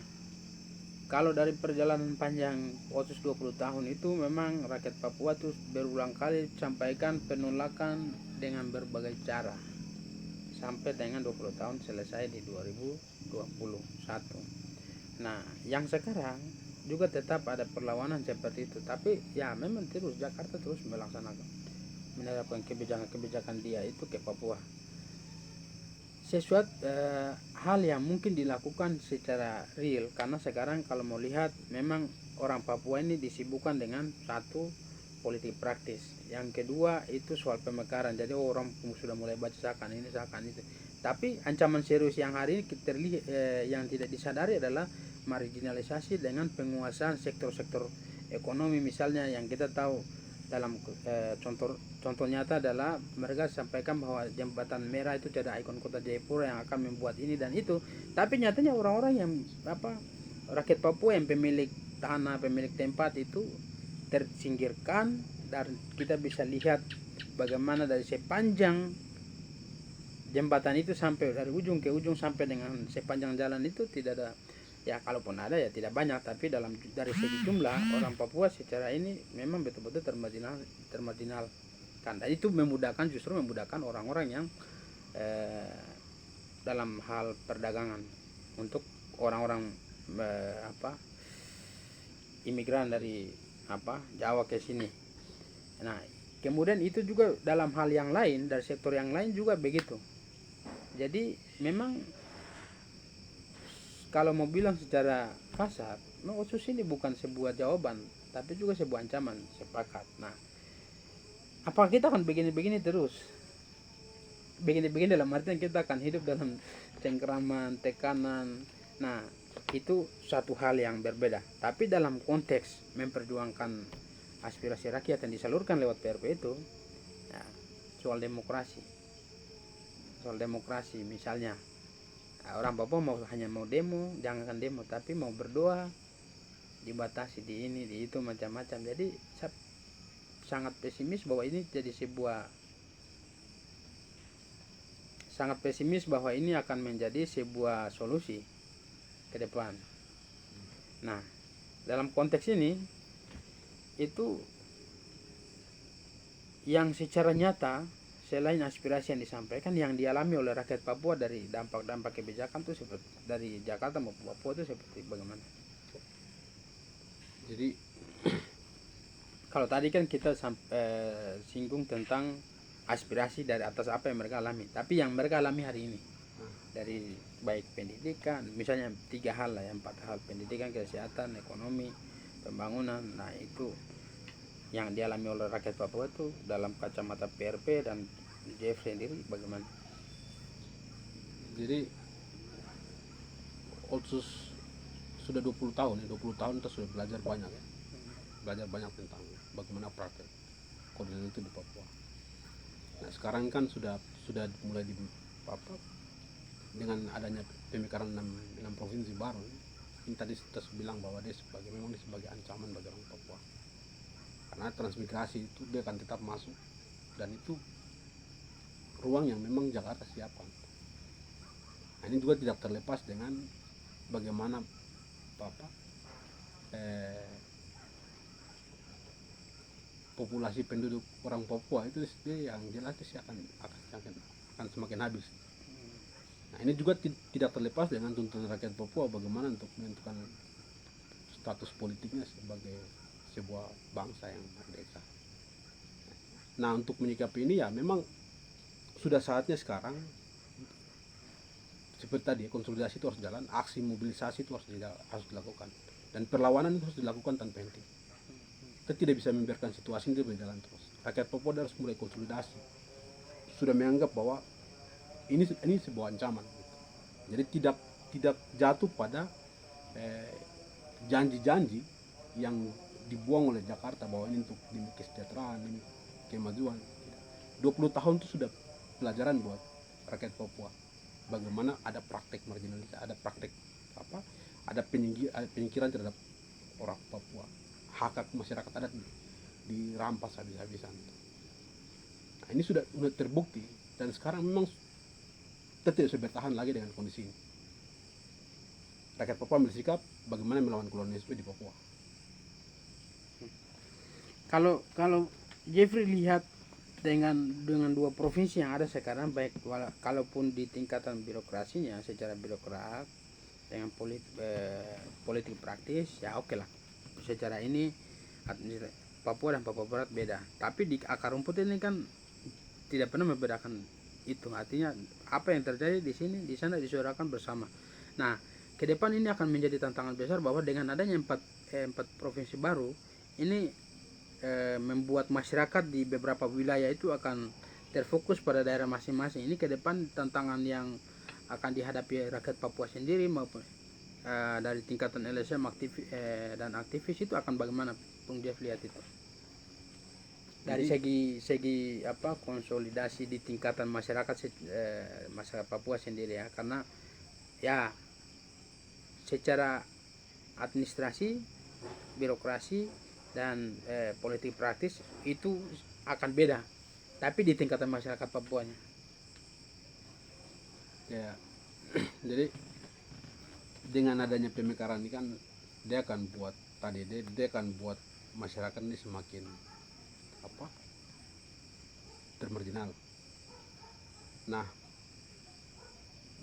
kalau dari perjalanan panjang Otsus 20 tahun itu memang rakyat Papua tuh berulang kali sampaikan penolakan dengan berbagai cara sampai dengan 20 tahun selesai di 2021. Nah, yang sekarang juga tetap ada perlawanan seperti itu, tapi ya memang terus Jakarta terus melaksanakan menerapkan kebijakan-kebijakan dia itu ke Papua. Sesuatu hal yang mungkin dilakukan secara real, karena sekarang kalau mau lihat memang orang Papua ini disibukkan dengan satu, politik praktis, yang kedua itu soal pemekaran. Jadi orang sudah mulai baca seakan ini seakan itu, tapi ancaman serius yang hari ini terlihat yang tidak disadari adalah marginalisasi dengan penguasaan sektor-sektor ekonomi. Misalnya yang kita tahu dalam contoh nyata adalah mereka sampaikan bahwa jembatan merah itu ada ikon kota Jayapura yang akan membuat ini dan itu, tapi nyatanya orang-orang yang rakyat Papua yang pemilik tanah, pemilik tempat itu tersingkirkan. Dan kita bisa lihat bagaimana dari sepanjang jembatan itu sampai dari ujung ke ujung sampai dengan sepanjang jalan itu tidak ada, ya kalaupun ada ya tidak banyak, tapi dari segi jumlah orang Papua secara ini memang betul-betul termarginalkan. Dan itu justru memudahkan orang-orang yang dalam hal perdagangan untuk orang-orang imigran dari Jawa ke sini. Nah, kemudian itu juga dalam hal yang lain, dari sektor yang lain juga begitu. Jadi memang kalau mau bilang secara kasar, Otsus ini bukan sebuah jawaban, tapi juga sebuah ancaman, sepakat. Nah, apakah kita akan begini-begini terus? Begini-begini dalam artian kita akan hidup dalam cengkeraman, tekanan. Nah, itu satu hal yang berbeda. Tapi dalam konteks memperjuangkan aspirasi rakyat yang disalurkan lewat PRP itu, ya, soal demokrasi misalnya, orang Papua hanya mau demo, jangankan demo, tapi mau berdoa dibatasi di ini di itu macam-macam. Jadi saya sangat pesimis bahwa ini akan menjadi sebuah solusi ke depan. Nah, dalam konteks ini itu yang secara nyata selain aspirasi yang disampaikan, yang dialami oleh rakyat Papua dari dampak-dampak kebijakan itu seperti dari Jakarta maupun Papua itu seperti bagaimana?
Jadi
kalau tadi kan kita singgung tentang aspirasi dari atas apa yang mereka alami, tapi yang mereka alami hari ini dari baik pendidikan, misalnya 3 hal lah, 4 hal: pendidikan, kesehatan, ekonomi, pembangunan. Nah, itu yang dialami oleh rakyat Papua itu dalam kacamata PRP dan JF sendiri bagaimana?
Jadi Otsus sudah 20 tahun ya, 20 tahun kita sudah belajar banyak ya. Belajar banyak tentang bagaimana praktek koordinasi itu di Papua. Nah, sekarang kan sudah mulai di dengan adanya pemekaran 6 provinsi baru. Ini tadi kita bilang bahwa memang dia sebagai ancaman bagi orang Papua. Karena transmigrasi itu dia akan tetap masuk, dan itu ruang yang memang Jakarta siapkan. Nah, ini juga tidak terlepas dengan bagaimana populasi penduduk orang Papua itu yang jelas akan semakin habis. Nah, ini juga tidak terlepas dengan tuntutan rakyat Papua bagaimana untuk menentukan status politiknya sebagai sebuah bangsa yang merdeka. Nah, untuk menyikapi ini ya memang sudah saatnya sekarang seperti tadi, konsolidasi itu harus jalan, aksi mobilisasi itu harus dilakukan, dan perlawanan itu harus dilakukan tanpa henti. Kita tidak bisa membiarkan situasi ini berjalan terus. Rakyat Papua harus mulai konsolidasi, sudah menganggap bahwa ini sebuah ancaman. Jadi tidak jatuh pada janji-janji yang dibuang oleh Jakarta bahwa ini untuk demi kesejahteraan, demi kemajuan. 20 tahun itu sudah pelajaran buat rakyat Papua. Bagaimana ada praktek marginalisasi, ada praktek apa? Ada penyingkiran terhadap orang Papua. Hak masyarakat adat dirampas habis-habisan. Nah, ini sudah terbukti dan sekarang memang kita tidak bisa bertahan lagi dengan kondisi ini. Rakyat Papua bersikap bagaimana melawan kolonialisme di Papua.
Kalau Jeffrey lihat dengan dua provinsi yang ada sekarang, baik kalaupun di tingkatan birokrasinya secara birokrat dengan politik praktis, ya oke lah. Secara ini Papua dan Papua Barat beda. Tapi di akar rumput ini kan tidak pernah membedakan itu. Artinya apa yang terjadi di sini, di sana disuarakan bersama. Nah, ke depan ini akan menjadi tantangan besar bahwa dengan adanya empat provinsi baru ini membuat masyarakat di beberapa wilayah itu akan terfokus pada daerah masing-masing. Ini ke depan tantangan yang akan dihadapi rakyat Papua sendiri maupun dari tingkatan LSM dan aktivis itu akan bagaimana Bung Jeff lihat itu? Dari segi apa konsolidasi di tingkatan masyarakat masyarakat Papua sendiri ya, karena ya secara administrasi, birokrasi dan politik praktis itu akan beda, tapi di tingkatan masyarakat Papuanya.
Ya, jadi dengan adanya pemekaran ini kan dia akan buat dia akan buat masyarakat ini semakin apa termarginal. Nah,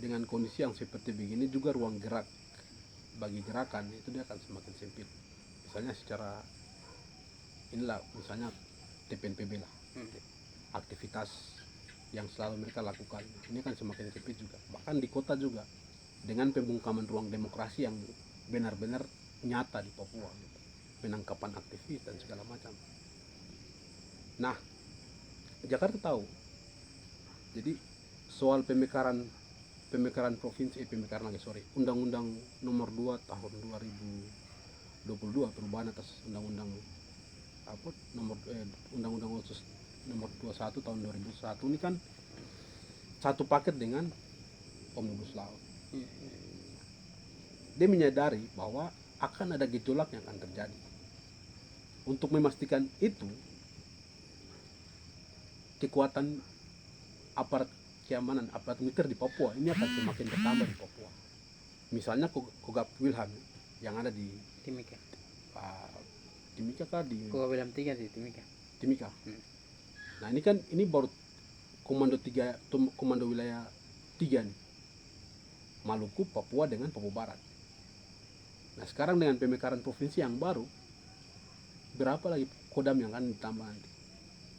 dengan kondisi yang seperti begini juga ruang gerak bagi gerakan itu dia akan semakin sempit. Misalnya secara inilah, misalnya TPNPB lah, aktivitas yang selalu mereka lakukan ini kan semakin sempit juga. Bahkan di kota juga dengan pembungkaman ruang demokrasi yang benar-benar nyata di Papua gitu. Penangkapan aktivis dan segala macam. Nah, Jakarta tahu. Jadi soal pemekaran Undang-Undang Nomor 2 tahun 2022 perubahan atas Undang-Undang Undang-Undang Otsus Nomor 21 tahun 2001 ini kan satu paket dengan Omnibus Law. Dia menyadari bahwa akan ada gejolak yang akan terjadi. Untuk memastikan itu, kekuatan aparat keamanan, aparat militer di Papua ini akan semakin bertambah di Papua. Misalnya Kogab Wilhan yang ada di
Timika.
Timika kah di
Kogab Wilhan 3 di Timika.
Timika. Nah, ini baru komando wilayah 3 nih. Maluku, Papua dengan Papua Barat. Nah, sekarang dengan pemekaran provinsi yang baru, berapa lagi Kodam yang akan ditambah nanti?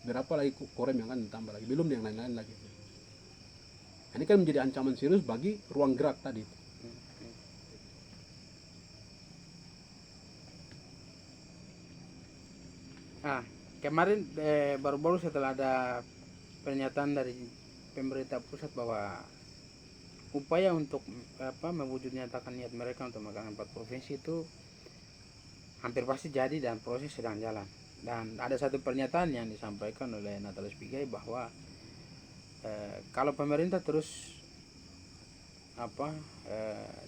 Berapa lagi Korem yang akan ditambah lagi? Belum yang lain-lain lagi. Nah, ini kan menjadi ancaman serius bagi ruang gerak tadi.
Kemarin baru-baru setelah ada pernyataan dari pemerintah pusat bahwa upaya untuk mewujud nyatakan niat mereka untuk mengadakan 4 provinsi itu hampir pasti jadi dan proses sedang jalan. Dan ada satu pernyataan yang disampaikan oleh Natalius Pigai bahwa kalau pemerintah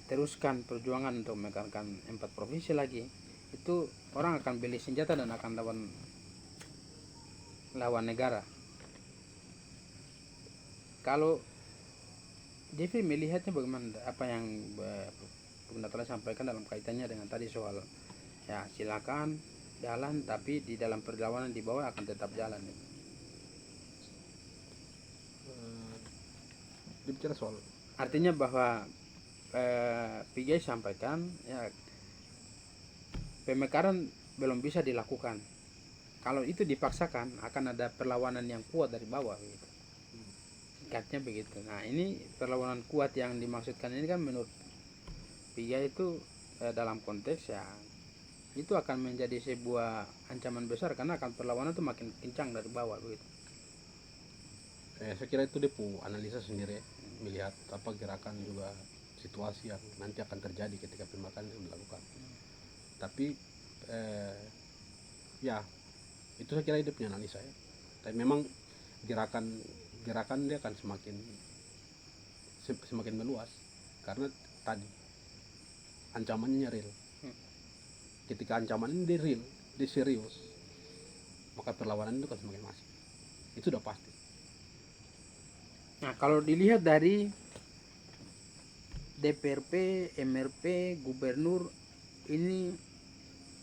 teruskan perjuangan untuk mengadakan 4 provinsi lagi, itu orang akan beli senjata dan akan lawan negara. Kalau Jeffrey melihatnya bagaimana, apa yang Bung Natalius sampaikan dalam kaitannya dengan tadi soal ya silakan jalan, tapi di dalam perlawanan di bawah akan tetap jalan.
Dibicara soal
Artinya bahwa Pigai sampaikan ya pemekaran belum bisa dilakukan. Kalau itu dipaksakan akan ada perlawanan yang kuat dari bawah begitu. Singkatnya begitu. Nah, ini perlawanan kuat yang dimaksudkan ini kan menurut Pigai itu dalam konteks ya itu akan menjadi sebuah ancaman besar karena akan perlawanan itu makin kencang dari bawah begitu.
saya kira itu dia analisa sendiri, melihat apa gerakan juga situasi yang nanti akan terjadi ketika pemekaran itu dilakukan. Tapi ya itu saya kira dia punya analisa ya. Tapi memang gerakan dia akan semakin meluas karena tadi ancamannya real. Ketika ancaman ini dia real, dia serius, maka perlawanan itu akan semakin masif. Itu sudah pasti.
Nah, kalau dilihat dari DPRP, MRP, gubernur ini,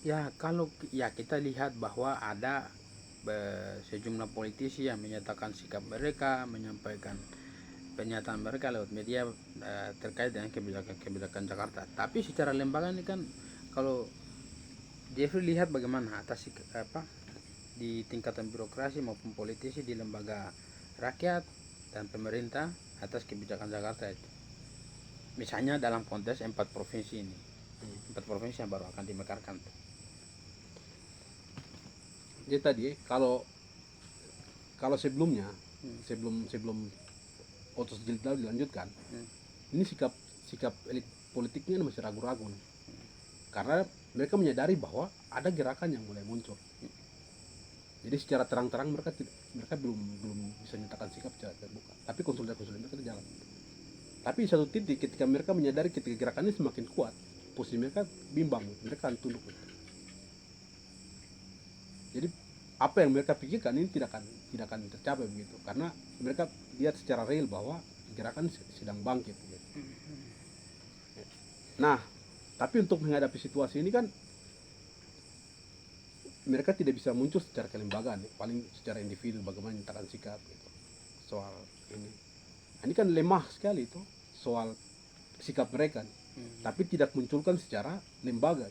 ya kalau ya kita lihat bahwa ada sejumlah politisi yang menyatakan sikap mereka, menyampaikan pernyataan mereka lewat media terkait dengan kebijakan Jakarta. Tapi secara lembaga ini kan, kalau Jeffrey lihat bagaimana atas di tingkatan birokrasi maupun politisi di lembaga rakyat dan pemerintah atas kebijakan Jakarta itu. Misalnya dalam konteks 4 provinsi ini, 4 provinsi yang baru akan dimekarkan.
Jadi tadi kalau sebelumnya sebelum otos jilid lalu dilanjutkan, ini sikap elit politiknya masih ragu-ragu nih. Karena mereka menyadari bahwa ada gerakan yang mulai muncul. Jadi secara terang-terang mereka belum bisa menyatakan sikap secara terbuka. Tapi konsolidasi mereka itu jalan. Tapi satu titik ketika mereka menyadari ketika gerakan ini semakin kuat, posisi mereka bimbang, mereka akan tunduk. Jadi apa yang mereka pikirkan ini tidak akan tercapai begitu, karena mereka lihat secara real bahwa gerakan sedang bangkit. Gitu. Nah, tapi untuk menghadapi situasi ini kan mereka tidak bisa muncul secara kelembagaan, paling secara individu bagaimana menyatakan sikap gitu, soal ini. Ini kan lemah sekali itu soal sikap mereka, tapi tidak munculkan secara lembaga.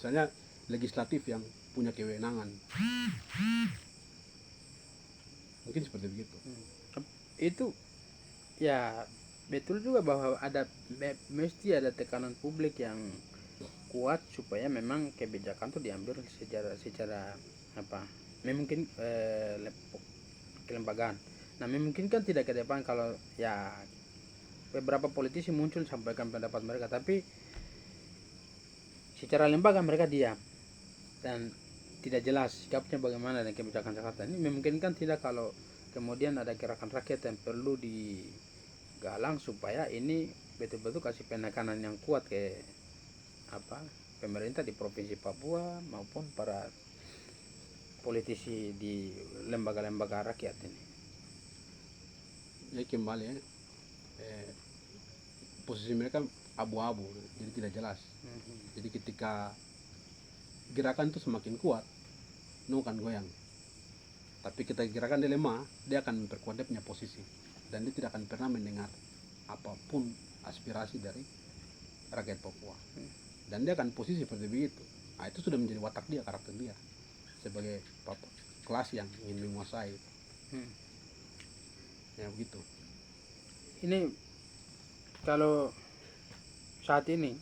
Misalnya legislatif yang punya kewenangan, mungkin seperti begitu.
Itu ya betul juga bahwa mesti ada tekanan publik yang kuat supaya memang kebijakan itu diambil secara apa memungkin kelembagaan. Nah, memungkinkan tidak ke depan kalau ya beberapa politisi muncul sampaikan pendapat mereka, tapi secara lembaga mereka diam dan tidak jelas sikapnya bagaimana dengan kebijakan Jakarta. Ini memungkinkan tidak kalau kemudian ada gerakan rakyat yang perlu digalang supaya ini betul-betul kasih penekanan yang kuat ke pemerintah di provinsi Papua maupun para politisi di lembaga-lembaga rakyat ini.
Jadi kembali posisi mereka abu-abu, jadi tidak jelas. Jadi ketika gerakan itu semakin kuat, akan goyang. Tapi ketika gerakan dia lemah, dia akan memperkuat dia punya posisi, dan dia tidak akan pernah mendengar apapun aspirasi dari rakyat Papua. Dan dia akan posisi seperti begitu. Nah, itu sudah menjadi watak dia, karakter dia sebagai kelas yang ingin menguasai. Ya begitu.
Ini kalau saat ini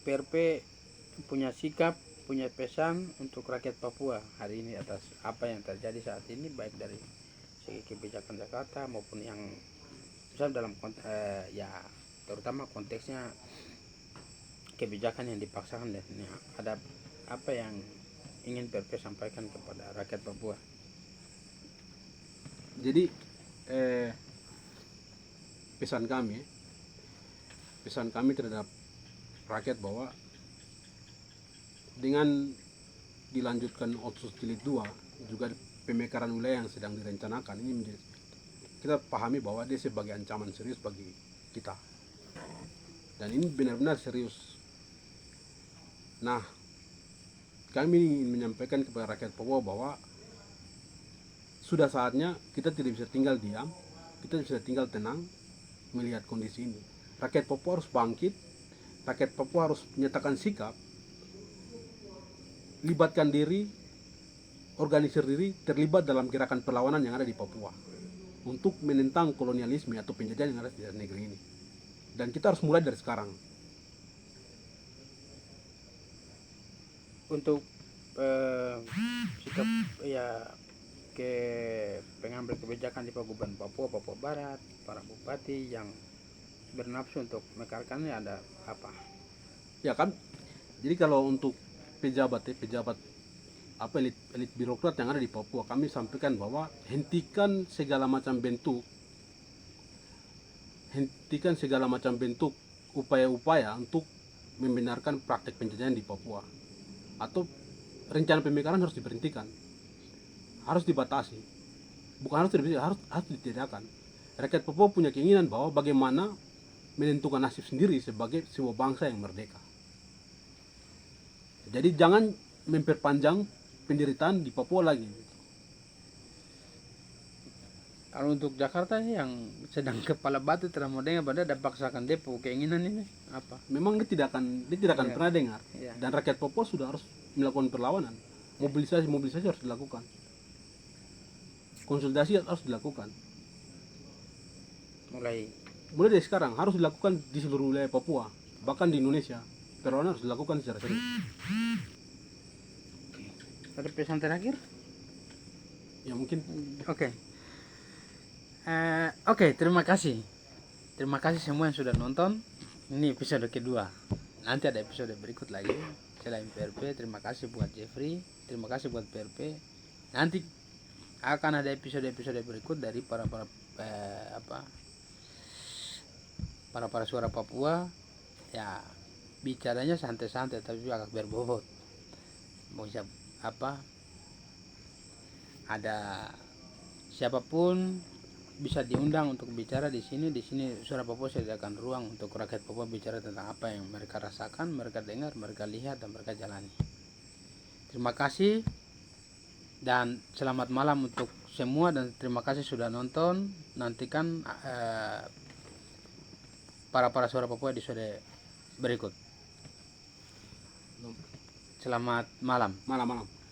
PRP punya sikap, punya pesan untuk rakyat Papua hari ini atas apa yang terjadi saat ini, baik dari segi kebijakan Jakarta maupun yang misal dalam ya terutama konteksnya kebijakan yang dipaksakan. Dan ada apa yang ingin PRP sampaikan kepada rakyat Papua?
Jadi pesan kami terhadap rakyat bahwa dengan dilanjutkan Otsus Jilid 2 juga pemekaran wilayah yang sedang direncanakan ini kita pahami bahwa dia sebagai ancaman serius bagi kita, dan ini benar-benar serius. Nah, kami ingin menyampaikan kepada rakyat Papua bahwa sudah saatnya kita tidak bisa tinggal diam, kita bisa tinggal tenang melihat kondisi ini. Rakyat Papua harus bangkit, rakyat Papua harus menyatakan sikap, libatkan diri, organisir diri, terlibat dalam gerakan perlawanan yang ada di Papua untuk menentang kolonialisme atau penjajahan yang ada di negeri ini. Dan kita harus mulai dari sekarang.
Untuk sikap ya ke pengambil kebijakan di Paguban Papua, Papua Barat, para bupati yang bernafsu untuk mekarkannya ada apa?
Ya kan, jadi kalau untuk pejabat apa elit elit birokrat yang ada di Papua, kami sampaikan bahwa hentikan segala macam bentuk upaya-upaya untuk membenarkan praktek penjajahan di Papua, atau rencana pemekaran harus diberhentikan, harus dibatasi, bukan harus diberhentikan, harus ditiadakan. Rakyat Papua punya keinginan bahwa bagaimana menentukan nasib sendiri sebagai sebuah bangsa yang merdeka. Jadi jangan memperpanjang penderitaan di Papua lagi.
Kalau untuk Jakarta sih yang sedang kepala batu tidak mau dengar, pada ada paksakan depo keinginan ini apa?
Memang dia tidak akan
Iya.
pernah dengar.
Iya.
Dan rakyat Papua sudah harus melakukan perlawanan. Mobilisasi harus dilakukan. Konsultasi harus dilakukan.
Mulai
Mulai dari sekarang harus dilakukan di seluruh wilayah Papua, bahkan di Indonesia. Perlawanan harus dilakukan secara serius.
ada pesan terakhir?
Ya mungkin
Oke. Oke, terima kasih. Terima kasih semua yang sudah nonton. Ini episode kedua. Nanti ada episode berikut lagi. Selain PRP, terima kasih buat Jeffrey. Terima kasih buat PRP. Nanti akan ada episode-episode berikut dari para suara Papua. Ya, bicaranya santai-santai tapi agak berbobot. Mau siap apa? Ada siapapun bisa diundang untuk bicara di sini. Di sini Suara Papua sediakan ruang untuk rakyat Papua bicara tentang apa yang mereka rasakan, mereka dengar, mereka lihat, dan mereka jalani. Terima kasih dan selamat malam untuk semua, dan terima kasih sudah nonton. Nantikan para Suara Papua di episode berikut. Selamat malam.
malam-malam.